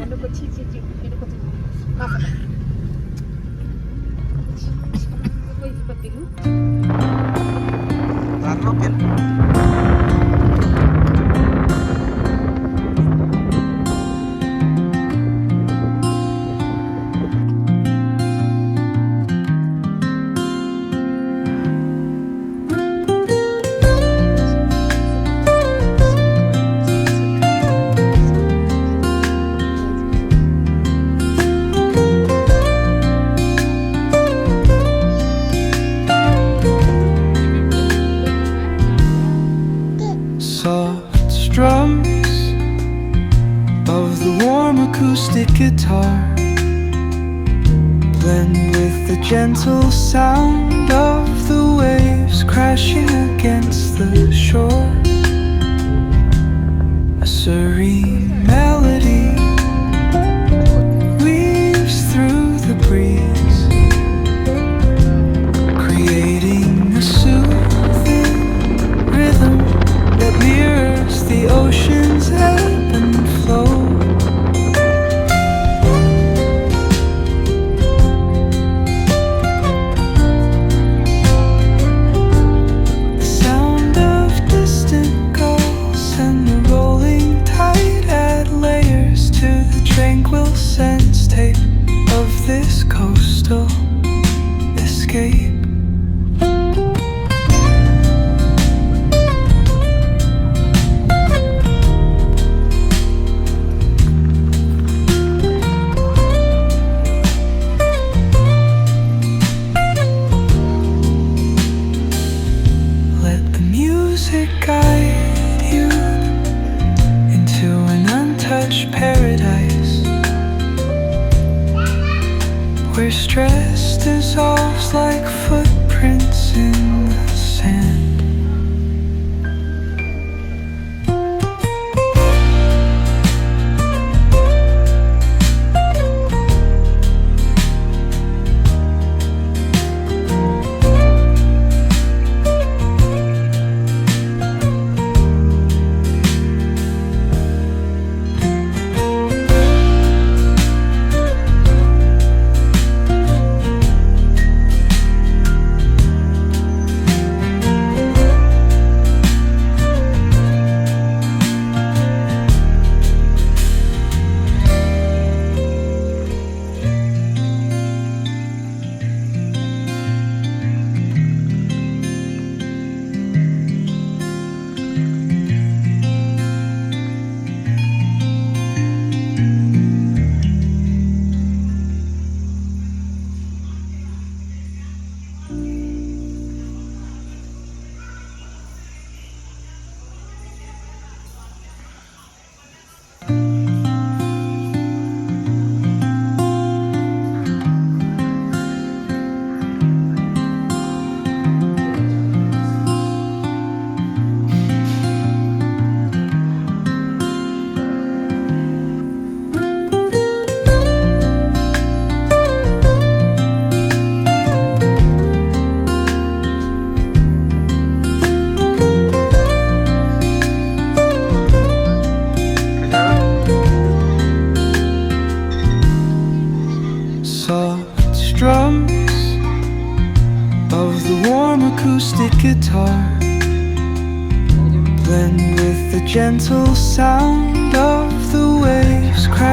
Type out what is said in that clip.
Dopo ci e dopo ti basta. Poi ti battiamo. Soft strums of the warm acoustic guitar blend with the gentle sound of the waves crashing against the shore. A serene melody weaves through the breeze, creating a soothing rhythm that mirrors the ocean's ebb and flow. The sound of distant gulls and the rolling tide add layers to the tranquil sense tape of this coastal escape. Guide you into an untouched paradise where stress dissolves like footprints in the sand. Soft strums of the warm acoustic guitar blend with the gentle sound of the waves crashing